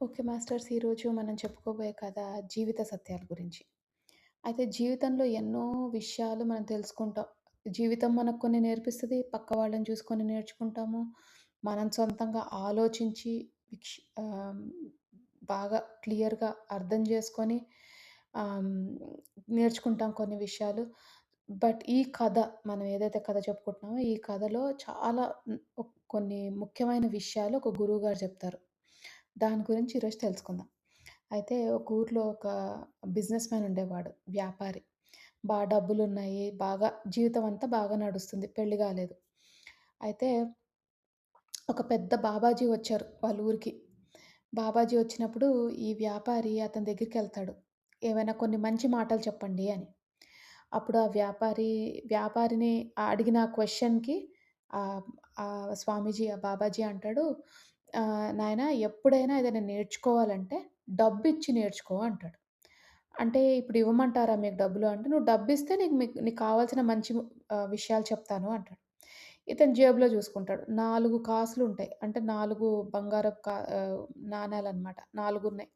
Okay masters. ఈరోజు మనం చెప్పుకోబోయే కథ జీవిత సత్యాల గురించి. అయితే జీవితంలో ఎన్నో విషయాలు మనం తెలుసుకుంటాం. జీవితం మనకు కొన్ని నేర్పిస్తది. పక్క వాళ్ళని చూసి కొన్ని నేర్చుకుంటాము. మనం సొంతంగా ఆలోచించి విక్ష్ ఆహ్, బాగా క్లియర్‌గా అర్థం చేసుకొని ఆహ్, హ్మ్, నేర్చుకుంటాం కొన్ని విషయాలు. బట్ ఈ కథ మనం ఏదైతే కథ చెప్పుకుంటున్నామో ఈ కథలో చాలా కొన్ని ముఖ్యమైన విషయాలు ఒక గురువుగారు చెప్తారు. దాని గురించి ఈరోజు తెలుసుకుందాం. అయితే ఒక ఊర్లో ఒక బిజినెస్ మ్యాన్ ఉండేవాడు. వ్యాపారి. డబ్బులున్నాయి. బాగా జీవితం అంతా బాగా నడుస్తుంది. పెళ్లి గాలేదు. అయితే ఒక పెద్ద బాబాజీ వచ్చారు వాళ్ళ ఊరికి. బాబాజీ వచ్చినప్పుడు ఈ వ్యాపారి అతని దగ్గరికెళ్తాడు. ఏవైనా కొన్ని మంచి మాటలు చెప్పండి అని. అప్పుడు ఆ వ్యాపారిని అడిగిన క్వెషన్‌కి ఆహ్, స్వామీజీ, ఆ బాబాజీ అంటాడు, నాయనా ఎప్పుడైనా ఏదైనా నేర్చుకోవాలంటే డబ్బిచ్చి నేర్చుకో అంటాడు. అంటే ఇప్పుడు ఇవ్వమంటారా మీకు డబ్బులు అంటే, "నువ్వు డబ్బిస్తే నీకు కావాల్సిన మంచి విషయాలు చెప్తాను" అంటాడు. ఇతను జేబులో చూసుకుంటాడు. 4 కాసులుంటాయి. అంటే 4 బంగారపు నాణాలనమాట. 4 ఉన్నాయి.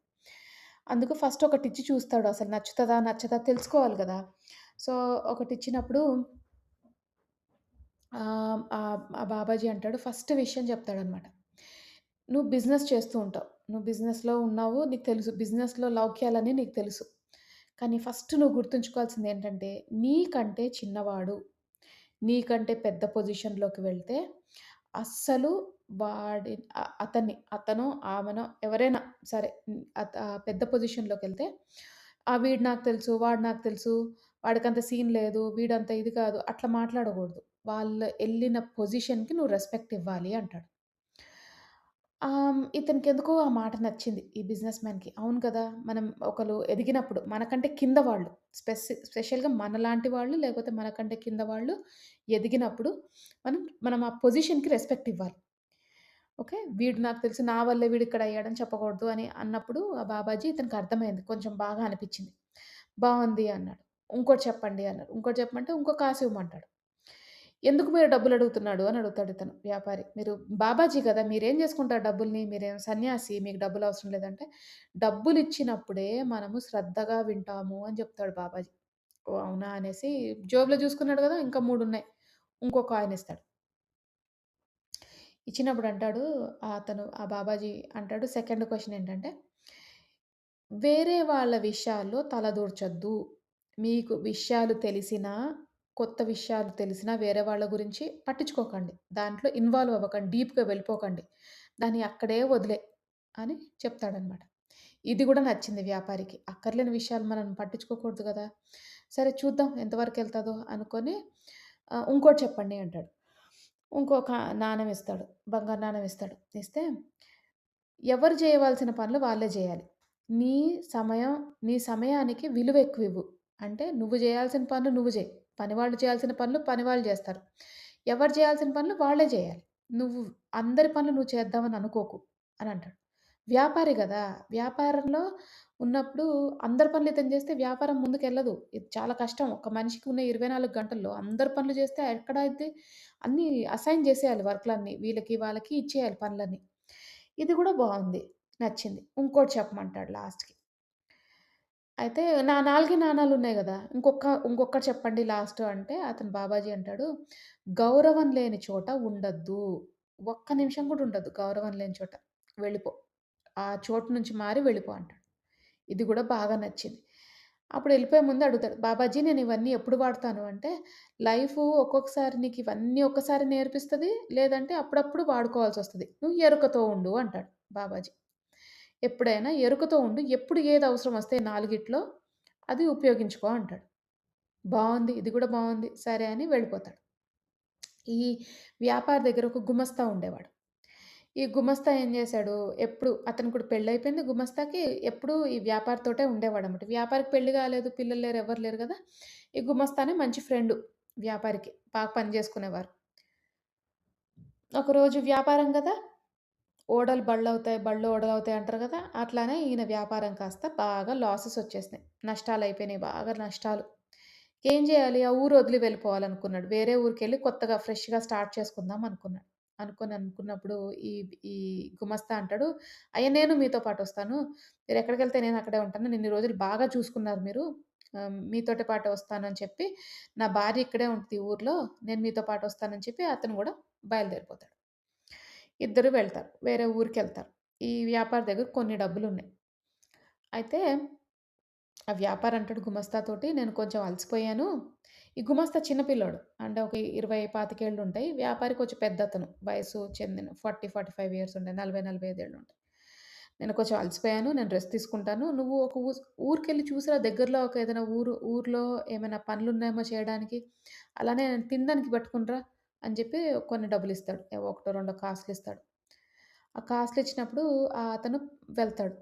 అందుకు ఫస్ట్ ఒకటిచ్చి చూస్తాడు. అసలు నచ్చుతదా? నచ్చదా? తెలుసుకోవాలి గదా! సో, ఒకటిచ్చినప్పుడు ఆ బాబాజీ అంటాడు, ఫస్ట్ విషయం చెప్తాడనమాట. "నువ్వు బిజినెస్ చేస్తూ ఉంటావు. నువ్వు బిజినెస్‌లో ఉన్నావు. నీకు తెలుసు. బిజినెస్‌లో లౌక్యాలన్నీ నీకు తెలుసు. కానీ ఫస్ట్ నువ్వు గుర్తుంచుకోవాల్సిందేంటంటే, నీకంటే చిన్నవాడు, నీకంటే పెద్ద పొజిషన్‌లోకి వెళ్తే అస్సలు వాడి అతనో, ఆమెనో ఎవరైనా సరే పెద్ద పొజిషన్‌లోకెళ్తే వీడు నాకు తెలుసు, వాడు నాకు తెలుసు, వాడికంత సీన్ లేదు, వీడంత ఇది కాదు, అట్లా మాట్లాడకూడదు. వాళ్ళు ఎళ్ళిన పొజిషన్‌కి నువ్వు రెస్పెక్ట్ ఇవ్వాలి అంటాడు. ఇతనికెందుకో ఆ మాట నచ్చింది. ఈ బిజినెస్ మ్యాన్‌కి. అవును కదా! మనం ఒకళ్ళు ఎదిగినప్పుడు మనకంటే కింద వాళ్ళు స్పెషల్‌గా మనలాంటి వాళ్ళు లేకపోతే మనకంటే కింద వాళ్ళు ఎదిగినప్పుడు మనం ఆ పొజిషన్‌కి రెస్పెక్ట్ ఇవ్వాలి. ఓకే. వీడు నాకు తెలుసు నా వల్లే వీడిక్కడ అయ్యాడని చెప్పకూడదు అని అన్నప్పుడు ఆ బాబాజీ ఇతనికి అర్థమైంది. కొంచెం బాగా అనిపిచ్చింది. బావుంది అన్నాడు. ఇంకోటి చెప్పండి అన్నారు. ఇంకోటి చెప్పమంటే ఇంకో కాసు ఇవ్వమంటాడు. ఎందుకు మీరు డబ్బులడుగుతున్నాడు అని అడుగుతాడు ఇతను వ్యాపారి. మీరు బాబాజీ గదా! మీరేం జేసుకుంటారు డబ్బుల్ని? మీరేం సన్యాసి మీకు డబ్బులవసరం లేదంటే, డబ్బులిచ్చినప్పుడే మనము శ్రద్ధగా వింటాము అని జెప్తాడు బాబాజీ. ఓహ్! అవునా అనేసి జేబులో జూసుకున్నాడు గదా! ఇంకా 3 ఉన్నాయి. ఇంకో కాయిన్ ఇస్తాడు. ఇచ్చినప్పుడు అంటాడు ఆ బాబాజీ అంటాడు సెకండ్ క్వెషన్ ఏంటంటే, వేరే వాళ్ళ విషయాల్లో తలదూర్చొద్దు. మీకు విషయాలు తెలిసినా, కొత్త విషయాలు తెలిసినా వేరే వాళ్ళ గురించి పట్టించుకోకండి. దాంట్లో ఇన్వాల్వ్ అవ్వకండి. డీప్‌గా వెళ్ళిపోకండి. దాన్ని అక్కడే వదిలేయి అని చెప్తాడనమాట. ఇది గూడా నచ్చింది వ్యాపారికి. అక్కర్లేని విషయాలు మనం పట్టించుకోకూడదు గదా! సరే చూద్దాం ఎంతవరకెళ్తదో అనుకోని ఇంకోటి చెప్పండి అంటాడు. ఇంకొక నాణెం ఇస్తాడు. బంగారు నాణెం ఇస్తాడు. ఇస్తే ఎవరు చేయవలసిన పనులు వాళ్ళే జేయాలి. నీ సమయం నీ సమయానికి విలువ ఎక్కువివ్వు. అంటే నువ్వు జేయాల్సిన పనులు నువ్వు జెయి. పనివాళ్ళు చేయాల్సిన పనులు పనివాళ్ళు జేస్తారు. ఎవరు చేయాల్సిన పనులు వాళ్ళే జేయాలి. నువ్వు అందరి పనులు నువ్వు చేద్దామని అనుకోకు అని అంటాడు. వ్యాపారి గదా! వ్యాపారంలో ఉన్నప్పుడు అందరి పనులు ఇతను జేస్తే వ్యాపారం ముందుకెళ్ళదు. ఇది చాలా కష్టం. ఒక మనిషికి ఉన్న 24 గంటల్లో అందరి పనులు జేస్తే ఎక్కడ అయిద్ది? అన్నీ అసైన్ జేసేయాలి వర్క్‌లన్నీ. వీళ్ళకి, వాళ్ళకి ఇచ్చేయాలి పనులన్నీ. ఇది గూడా బావుంది. నచ్చింది. ఇంకోటి చెప్పమంటాడు లాస్ట్‌కి. అయితే నా 4 నాణాలున్నాయి గదా! ఇంకొక్కటి చెప్పండి లాస్ట్ అంటే అతను బాబాజీ అంటాడు, "గౌరవం లేని చోట ఉండొద్దు. ఒక్క నిమిషం గూడా ఉండొద్దు గౌరవం లేని చోట. వెళ్ళిపో. ఆ చోటు నుంచి మారి వెళ్ళిపో" అంటాడు. ఇది గూడా బాగా నచ్చింది. అప్పుడు ఎళ్ళిపోయే ముందు అడుగుతాడు, "బాబాజీ నేను ఇవన్నీ ఎప్పుడు వాడతాను" అంటే, "లైఫు ఒక్కొక్కసారి నీకు ఇవన్నీ ఒక్కసారి నేర్పిస్తది. లేదంటే అప్పుడప్పుడు వాడుకోవాల్సొస్తది. నువ్వు ఎరుకతో ఉండు" అంటాడు బాబాజీ. ఎప్పుడైనా ఎరుకతో ఉండు. ఎప్పుడు ఏది అవసరం వస్తే నాలుగిట్లో అది ఉపయోగించుకో అంటాడు. బావుంది. ఇది గూడా బావుంది. సరే అని వెళ్ళిపోతాడు. ఈ వ్యాపారి దగ్గర ఒక గుమస్తా ఉండేవాడు. ఈ గుమస్తా ఏం జేశాడు, ఎప్పుడు అతనికి కూడా పెళ్లయిపోయింది గుమస్తాకి. ఎప్పుడూ ఈ వ్యాపారితోటే ఉండేవాడనమాట. వ్యాపారికి పెళ్లి గాలేదు, పిల్లలు లేరు, ఎవ్వరు లేరు గదా! ఈ గుమస్తానే మంచి ఫ్రెండు వ్యాపారికి. బాగా పని జేసుకునేవారు. ఒకరోజు వ్యాపారం గదా! ఓడలు బళ్ళవుతాయి, బళ్ళు ఓడలవుతాయి అంటారు గదా! అట్లానే ఈయన వ్యాపారం కాస్త బాగా లాసెస్ వచ్చేసినాయి. నష్టాలయిపోయినాయి. బాగా నష్టాలు. ఏం జేయాలి? ఆ ఊరు వదిలి వెళ్ళిపోవాలనుకున్నాడు. వేరే ఊరికెళ్ళి కొత్తగా ఫ్రెష్‌గా స్టార్ట్ చేసుకుందాం అనుకున్నాడు. అనుకున్నప్పుడు ఈ ఈ గుమస్తా అంటాడు, "అయ్యా! నేను మీతో పాటొస్తాను. మీరెక్కడికెళ్తే నేనక్కడే ఉంటాను. నన్నిన్ని రోజులు బాగా చూసుకున్నారు మీరు. మీతోటి పాటే వస్తానని చెప్పి, నా భార్య ఇక్కడే ఉంటది ఊర్లో. నేను మీతో పాటొస్తానని" చెప్పి అతను గూడా బయలుదేరిపోతాడు. ఇద్దరు వెళ్తారు. వేరే ఊరికెళ్తారు. ఈ వ్యాపారి దగ్గర కొన్ని డబ్బులున్నాయి. అయితే ఆ వ్యాపారి అంటాడు గుమస్తాతోటి, "నేను కొంచెం అలసిపోయాను." ఈ గుమస్తా చిన్న పిల్లోడు. అంటే ఒక 20, 25 ఏళ్లుంటాయి. వ్యాపారి కొంచెం పెద్దతను. వయసు చెందిన 40, 45 ఇయర్స్ ఉంటాయి. 40, 45 ఏళ్లుంటాయి. "నేను కొంచెం అలసిపోయాను. నేను రెస్ట్ తీసుకుంటాను. నువ్వు ఒక ఊరికెళ్ళి చూసిరా దగ్గరలో ఒక ఏదైనా ఊర్లో ఏమైనా పనులున్నాయేమో చేయడానికి. అలానే తినడానికి పట్టుకొని రా" అని చెప్పి కొన్ని డబ్బులిస్తాడు. ఏవో ఒకటో, రెండో కాసులిస్తాడు. ఆ కాసులిచ్చినప్పుడు అతను వెళ్తాడు.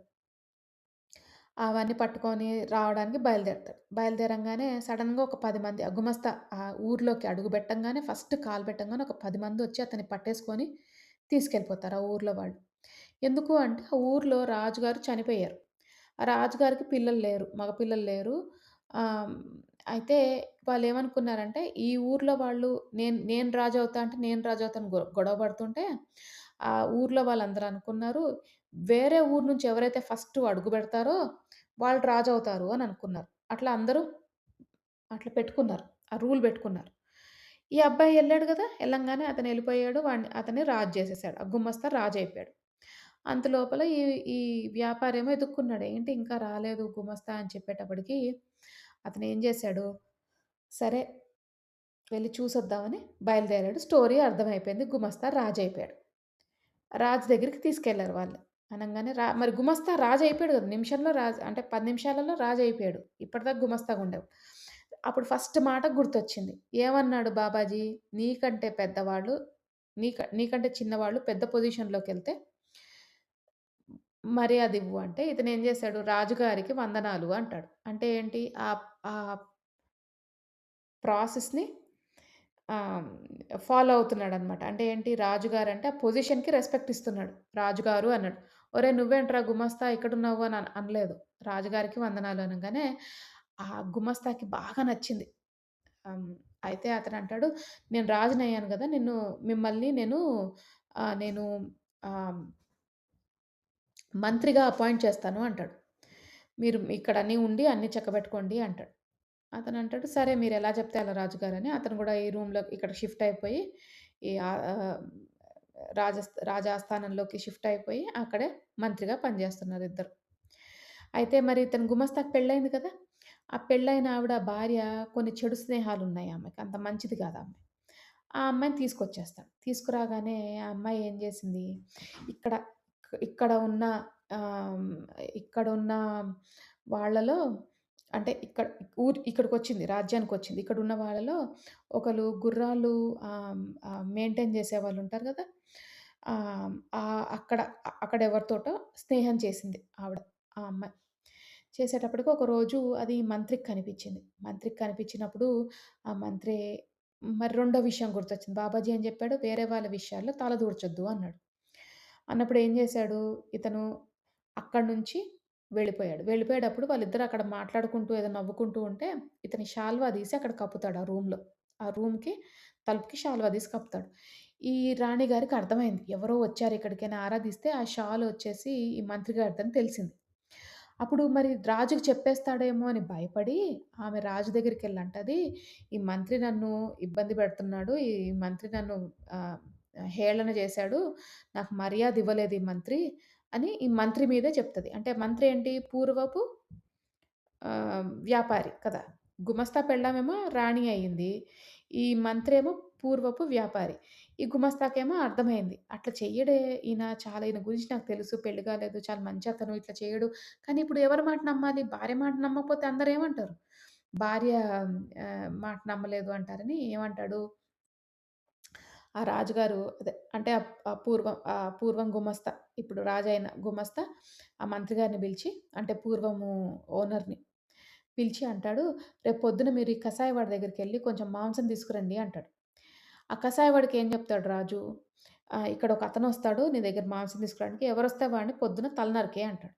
అవన్నీ పట్టుకొని రావడానికి బయలుదేరతాడు. బయలుదేరంగానే సడెన్‌గా ఒక 10 మంది ఆ గుమస్తా ఊర్లోకి అడుగు పెట్టంగానే ఫస్ట్ కాలు పెట్టంగానే ఒక 10 మందొచ్చి అతన్ని పట్టేసుకొని తీసుకెళ్ళిపోతారు ఆ ఊర్లో వాళ్ళు. ఎందుకు అంటే ఆ ఊర్లో రాజుగారు చనిపోయారు. ఆ రాజుగారికి పిల్లలు లేరు. మగ పిల్లలు లేరు. ఆహ్, అయితే వాళ్ళేమనుకున్నారంటే ఈ ఊర్లో వాళ్ళు నేను నేను రాజవుతా అంటే నేను రాజవుతా అని గొడవ పడుతుంటే ఆ ఊర్లో వాళ్ళందరూ అనుకున్నారు వేరే ఊరు నుంచి ఎవరైతే ఫస్ట్ అడుగుబెడతారో వాళ్ళు రాజవుతారు అని అనుకున్నారు. అట్లా పెట్టుకున్నారు. ఆ రూల్ పెట్టుకున్నారు. ఈ అబ్బాయి ఎళ్ళాడు గదా! ఎళ్ళంగానే అతనెళ్ళిపోయాడు. అతన్ని రాజు చేసేసాడు. ఆ గుమస్తా రాజయిపోయాడు. అంతలోపల ఈ వ్యాపారేమో ఎతుక్కున్నాడు. ఏంటి ఇంకా రాలేదు గుమస్తా అని చెప్పేటప్పటికి అతనేం జేశాడు, సరే వెళ్లి చూసొద్దామని బయలుదేరాడు. స్టోరీ అర్థమైపోయింది. గుమస్తా రాజయిపోయాడు. రాజు దగ్గరికి తీసుకెళ్లారు వాళ్ళు. అనంగానే మరి గుమస్తా రాజయిపోయాడు గదా! నిమిషంలో రాజు అంటే 10 నిమిషాలలో రాజయిపోయాడు. ఇప్పటిదాకా గుమస్తాగుండేవాడు. అప్పుడు ఫస్ట్ మాట గుర్తొచ్చింది. ఏమన్నాడు బాబాజీ, "నీకంటే పెద్దవాళ్ళు నీకంటే చిన్నవాళ్ళు పెద్ద పొజిషన్‌లోకెళ్తే మర్యాదివ్వు" అంటే ఇతనేం జేశాడు, "రాజుగారికి వందనాలు" అంటాడు. అంటే ఏంటి ఆ ప్రాసెస్‌ని ఆహ్, ఫాలో అవుతున్నాడనమాట. అంటే ఏంటి రాజుగారంటే ఆ పొజిషన్‌కి రెస్పెక్ట్ ఇస్తున్నాడు. రాజుగారు అన్నాడు. "ఒరేయ్! నువ్వేంట్రా గుమస్తా ఇక్కడున్నావు" అని అనలేదు. రాజుగారికి వందనాలు అనంగానే ఆ గుమస్తాకి బాగా నచ్చింది. హ్మ్. అయితే అతనంటాడు, "నేను రాజునయ్యాను గదా! మిమ్మల్ని నేను ఆహ్, మంత్రిగా అపాయింట్ చేస్తాను" అంటాడు. "మీరు ఇక్కడ అన్నీ ఉండి అన్నీ చక్కబెట్టుకోండి" అంటాడు. అతనంటాడు, "సరే మీరెలా చెప్తే అలా రాజుగారని" అతను గూడా ఈ రూమ్‌లో ఇక్కడ షిఫ్ట్ అయిపోయి ఈ ఆహ్, ఆహ్, రాజాస్థానంలోకి షిఫ్ట్ అయిపోయి అక్కడే మంత్రిగా పనిజేస్తున్నారు ఇద్దరు. అయితే మరి ఇతను గుమస్తాకి పెళ్లయింది కదా! ఆ పెళ్లయిన ఆవిడ భార్య కొన్ని చెడు స్నేహాలున్నాయి ఆమెకి. అంత మంచిది కాదు ఆ అమ్మాయి. ఆ అమ్మాయిని తీసుకొచ్చేస్తాడు. తీసుకురాగానే ఆ అమ్మాయి ఏం చేసింది, ఇక్కడ ఇక్కడ ఉన్న ఆహ్, ఇక్కడున్న వాళ్ళలో అంటే ఇక్కడికొచ్చింది. రాజ్యానికొచ్చింది. ఇక్కడున్న వాళ్ళలో ఒకళ్ళు గుర్రాలు మెయింటైన్ చేసేవాళ్ళుంటారు గదా! ఆహ్, ఆహ్, అక్కడ అక్కడెవరితోటో స్నేహం చేసింది ఆవిడ. ఆ అమ్మాయి. చేసేటప్పటికి ఒకరోజు అది మంత్రికి కనిపిచ్చింది. మంత్రికి కనిపించినప్పుడు ఆ మంత్రి మరి రెండో విషయం గుర్తొచ్చింది. బాబాజీ ఏం జెప్పాడు, "వేరే వాళ్ళ విషయాల్లో తల దూర్చొద్దు" అన్నాడు. అన్నప్పుడు ఏం జేశాడు, ఇతను అక్కడి నుంచి వెళ్ళిపోయాడు. వెళ్ళిపోయేటప్పుడు వాళ్ళిద్దరూ అక్కడ మాట్లాడుకుంటూ ఏదో నవ్వుకుంటూ ఉంటే, ఇతని శాల్వా తీసి అక్కడ కప్పుతాడు ఆ రూమ్‌లో. ఆ రూమ్‌కి తలుపుకి శాల్వా తీసి కప్పుతాడు. ఈ రాణి గారికి అర్థమైంది. ఎవరో వచ్చారు ఇక్కడికని ఆరా తీస్తే ఆ షాల్ వచ్చేసి ఈ మంత్రి గారిదని తెలిసింది. అప్పుడు మరి రాజుకి చెప్పేస్తాడేమో అని భయపడి ఆమె రాజు దగ్గరికెళ్ళంటది, "ఈ మంత్రి నన్ను ఇబ్బంది పెడుతున్నాడు. ఈ మంత్రి నన్ను ఆహ్, హేళన చేశాడు. నాకు మర్యాద ఇవ్వలేదు ఈ మంత్రి" అని ఈ మంత్రి మీదే చెప్తది. అంటే మంత్రి ఏంటి పూర్వపు వ్యాపారి కదా! గుమస్తా పెళ్ళామేమో రాణి అయింది. ఈ మంత్రేమో పూర్వపు వ్యాపారి. ఈ గుమస్తాకేమో అర్థమైంది. అట్లా చెయ్యడే ఈయన గురించి నాకు తెలుసు. పెళ్లి కాలేదు. చాలా మంచతను. ఇట్లా చేయడు. కానీ ఇప్పుడు ఎవరి మాట నమ్మాలి? భార్య మాట నమ్మకపోతే అందరేమంటారు? భార్య మాట నమ్మలేదు అంటారని ఏమంటాడు? ఆ రాజుగారు అదే అంటే పూర్వం గుమస్తా ఇప్పుడు రాజైన గుమస్తా ఆ మంత్రి గారిని పిలిచి అంటే పూర్వము ఓనర్‌ని పిలిచి అంటాడు, "రేపు పొద్దున మీరు ఈ కసాయివాడి దగ్గరికెళ్ళి కొంచెం మాంసం తీసుకురండి" అంటాడు. ఆ కసాయివాడికి ఏం చెప్తాడు రాజు, "ఇక్కడ ఒక అతనొస్తాడు నీ దగ్గర మాంసం తీసుకురాడానికి. ఎవరొస్తే వాడిని పొద్దున తల నరికేయి" అంటాడు.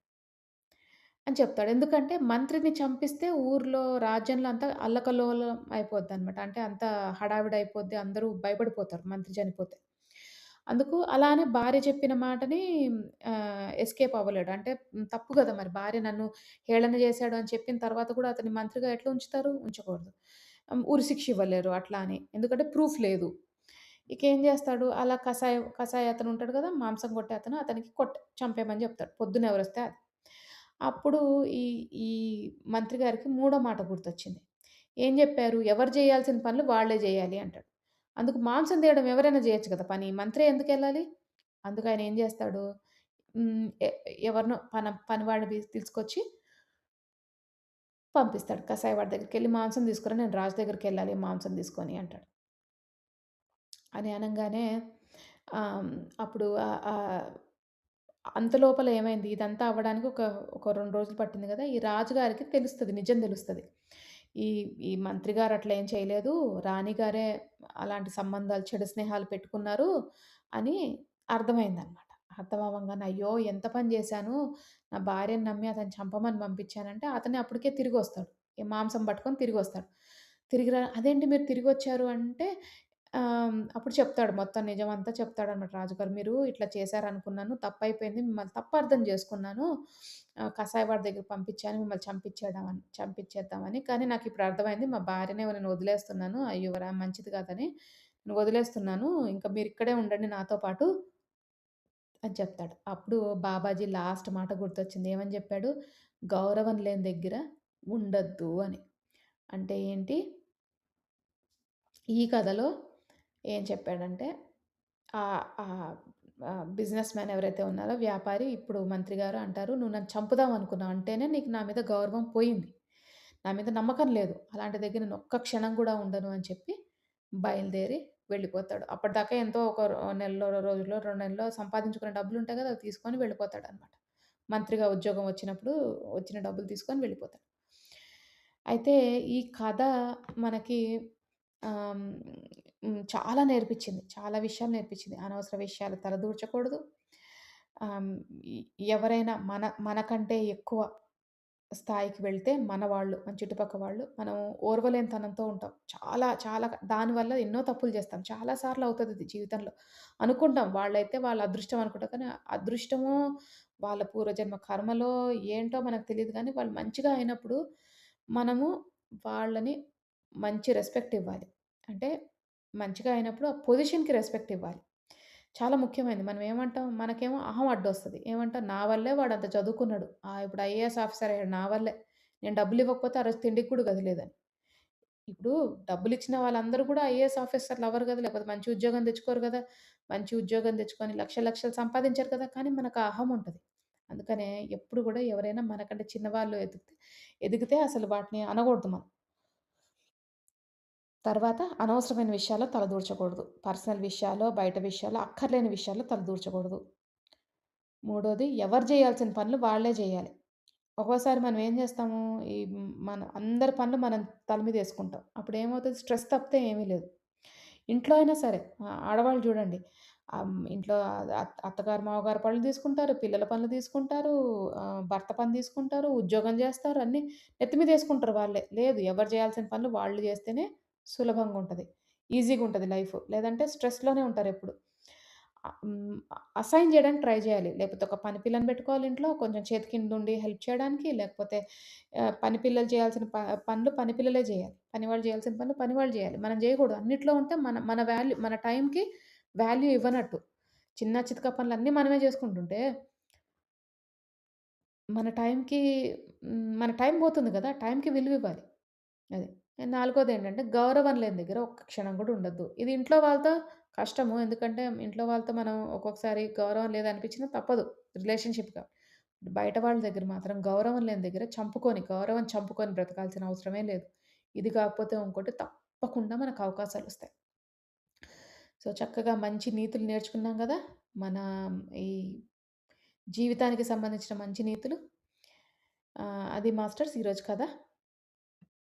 అని చెప్తాడు. ఎందుకంటే మంత్రిని చంపిస్తే ఊర్లో, రాజ్యంలో అంతా అల్లకల్లోలం అయిపోద్దనమాట. అంటే అంతా హడావిడి అయిపోద్ది. అందరూ భయపడిపోతారు మంత్రి చనిపోతే. అందుకు అలానే భార్య చెప్పిన మాటని ఎస్కేప్ అవ్వలేడు. అంటే తప్పు గదా! మరి భార్య నన్ను హేళన చేశాడు అని చెప్పిన తర్వాత కూడా అతన్ని మంత్రిగా ఎట్లా ఉంచుతారు? ఉంచకూడదు. ఉరి శిక్ష ఇవ్వలేరు అట్లా అని. ఎందుకంటే ప్రూఫ్ లేదు. ఇకేం జేస్తాడు? అలా కసాయి అతను ఉంటాడు గదా! మాంసం కొట్టే అతను అతనికి చంపేయమని జెప్తాడు. పొద్దున ఎవరొస్తే అది. అప్పుడు ఈ ఈ మంత్రి గారికి మూడో మాట గుర్తొచ్చింది. ఏం జెప్పారు? ఎవరు జేయాల్సిన పనులు వాళ్ళే జేయాలి అంటాడు. అందుకు మాంసం తేయడం ఎవరైనా జేయొచ్చు కదా పని. మంత్రే ఎందుకెళ్ళాలి? అందుకు ఆయన ఏం జేస్తాడు? హ్మ్. ఎవరినో పనివాడిని తీసుకొచ్చి పంపిస్తాడు. కసాయివాడి దగ్గరికెళ్ళి మాంసం తీసుకురా నేను రాజు దగ్గరికెళ్ళాలి మాంసం తీసుకొని అంటాడు. అని అనంగానే ఆహ్, అప్పుడు అంతలోపల ఏమైంది ఇదంతా అవ్వడానికి ఒక 2 రోజులు పట్టింది గదా! ఈ రాజుగారికి తెలుస్తది. నిజం తెలుస్తది. ఈ ఈ మంత్రి గారు అట్లా ఏం చేయలేదు. రాణిగారే అలాంటి సంబంధాలు, చెడు స్నేహాలు పెట్టుకున్నారు అని అర్థమైందనమాట. అర్థమవ్వంగానే అయ్యో! ఎంత పని జేశాను. నా భార్యని నమ్మి అతన్ని చంపమని పంపించానంటే అతనే అప్పటికే తిరిగొస్తాడు. ఈ మాంసం పట్టుకొని తిరిగొస్తాడు. అదేంటి మీరు తిరిగొచ్చారు అంటే అప్పుడు చెప్తాడు. మొత్తం నిజమంతా చెప్తాడన్నమాట రాజుగారు. "మీరు ఇట్లా చేశారనుకున్నాను. తప్పయిపోయింది. మిమ్మల్ని తప్పు అర్థం చేసుకున్నాను. కసాయివాడి దగ్గరికి పంపించాను మిమ్మల్ని చంపించేద్దామని. కానీ నాకిప్పుడు అర్థమైంది. మా భార్యనేమో నేను వదిలేస్తున్నాను. అయ్యో! మంచిది కాదని నేను వదిలేస్తున్నాను. ఇంక మీరిక్కడే ఉండండి నాతో పాటు" అని చెప్తాడు. అప్పుడు బాబాజీ లాస్ట్ మాట గుర్తొచ్చింది. ఏమని చెప్పాడు? "గౌరవం లేని దగ్గర ఉండొద్దు" అని. అంటే ఏంటి? ఈ కథలో ఏం చెప్పాడంటే ఆహ్, ఆహ్, బిజినెస్ మ్యాన్ ఎవరైతే ఉన్నారో వ్యాపారి ఇప్పుడు మంత్రి గారు అంటారు, "నువ్వు నన్ను చంపుదాం అనుకున్నావు అంటేనే నీకు నా మీద గౌరవం పోయింది. నా మీద నమ్మకం లేదు. అలాంటి దగ్గర నేను ఒక్క క్షణం కూడా ఉండను" అని చెప్పి బయలుదేరి వెళ్ళిపోతాడు. అప్పటిదాకా ఎంతో ఒక నెలలో, రోజులో, 2 నెలల్లో సంపాదించుకున్న డబ్బులుంటాయి కదా! అవి తీసుకొని వెళ్ళిపోతాడనమాట. మంత్రిగా ఉద్యోగం వచ్చినప్పుడు వచ్చిన డబ్బులు తీసుకొని వెళ్ళిపోతాడు. అయితే ఈ కథ మనకి ఆహ్, చాలా నేర్పించింది. చాలా విషయాలు నేర్పించింది. అనవసర విషయాలు తలదూర్చకూడదు. ఆహ్, ఎ ఎవరైనా మనకంటే ఎక్కువ స్థాయికి వెళ్తే మన వాళ్ళు, మన చుట్టుపక్క వాళ్ళు మనం ఓర్వలేనితనంతో ఉంటాం. చాలా చాలా దానివల్ల ఎన్నో తప్పులు చేస్తాం. చాలా సార్లు అవుతదిది జీవితంలో. అనుకుంటాం వాళ్ళైతే వాళ్ళ అదృష్టం అనుకుంటాం. కానీ అదృష్టమో, వాళ్ళ పూర్వజన్మ కర్మలో ఏంటో మనకు తెలీదు గానీ వాళ్ళు మంచిగా అయినప్పుడు మనము వాళ్ళని మంచి రెస్పెక్ట్ ఇవ్వాలి. అంటే మంచిగా అయినప్పుడు ఆ పొజిషన్‌కి రెస్పెక్ట్ ఇవ్వాలి. చాలా ముఖ్యమైనది. మనం ఏమంటాం? మనకేమో అహం అడ్డొస్తది. ఏమంటాం? నా వల్లే వాడంత చదువుకున్నాడు. ఇప్పుడు ఐఏఎస్ ఆఫీసర్ అయ్యాడు నా వల్లే. నేను డబ్బులివ్వకపోతే ఆ రోజు తిండికి కూడా గతి లేదని. ఇప్పుడు డబ్బులిచ్చిన వాళ్ళందరూ కూడా ఐఏఎస్ ఆఫీసర్‌లు అవ్వరు గదా! లేకపోతే మంచి ఉద్యోగం తెచ్చుకోరు గదా! మంచి ఉద్యోగం తెచ్చుకొని లక్షలు, లక్షలు సంపాదించరు కదా! కానీ మనకు ఆ అహం ఉంటది. అందుకనే ఎప్పుడు గూడా ఎవరైనా మనకంటే చిన్నవాళ్ళు ఎదిగితే అసలు వాటిని అనగూడదు మనం. తర్వాత అనవసరమైన విషయాల్లో తలదూర్చకూడదు. పర్సనల్ విషయాల్లో, బయట విషయాల్లో, అక్కర్లేని విషయాల్లో తలదూర్చకూడదు. మూడోది ఎవరు జేయాల్సిన పనులు వాళ్ళే జేయాలి. ఒక్కోసారి మనం ఏం జేస్తాము, మన అందరి పనులు మనం తల మీదేసుకుంటాం. అప్పుడేమవుతది స్ట్రెస్ తప్పితే ఏమీ లేదు. ఇంట్లో అయినా సరే ఆడవాళ్ళు జూడండి. ఇంట్లో అత్తగారు, మామగారు పనులు తీసుకుంటారు, పిల్లల పనులు తీసుకుంటారు, భర్త పని తీసుకుంటారు, ఉద్యోగం జేస్తారు, అన్నీ నెత్తి మీదేసుకుంటారు వాళ్ళే. లేదు ఎవరు జేయాల్సిన పనులు వాళ్ళు జేస్తేనే సులభంగుంటది. ఈజీగుంటది లైఫు. లేదంటే స్ట్రెస్‌లోనే ఉంటారెప్పుడు. అసైన్ జేయడానికి ట్రై జేయాలి. లేపోతే ఒక పని పిల్లని బెట్టుకోవాలి ఇంట్లో. కొంచెం చేతి కిందుండి హెల్ప్ చేయడానికి. లేకపోతే పని పిల్లలు చేయాల్సిన పనులు పని పిల్లలే జేయాలి. పనివాళ్ళు చేయాల్సిన పనులు పనివాళ్ళు జేయాలి. మనం జేయకూడదు. అన్నిట్లో ఉంటే మన టైంకి వాల్యూ ఇవ్వనట్టు. చిన్న చితకా పనులన్నీ మనమే జేసుకుంటుంటే మన టైం బోతుంది గదా! టైంకి విలువివ్వాలి. అది. నాలుగోదేంటంటే గౌరవం లేని దగ్గర ఒక్క క్షణం గూడా ఉండొద్దు. ఇది ఇంట్లో వాళ్ళతో కష్టము. ఎందుకంటే ఇంట్లో వాళ్ళతో మనం ఒక్కొక్కసారి గౌరవం లేదనిపించినా తప్పదు. రిలేషన్‌షిప్‌గా. బయట వాళ్ళ దగ్గర మాత్రం గౌరవం లేని దగ్గర గౌరవం చంపుకొని బ్రతకాల్సిన అవసరమే లేదు. ఇది కాకపోతే ఇంకోటి తప్పకుండా మనకు అవకాశాలొస్తాయి. సో, చక్కగా మంచి నీతులు నేర్చుకున్నాం గదా! మన ఈ జీవితానికి సంబంధించిన మంచి నీతులు. అది మాస్టర్స్ ఈరోజు కథ.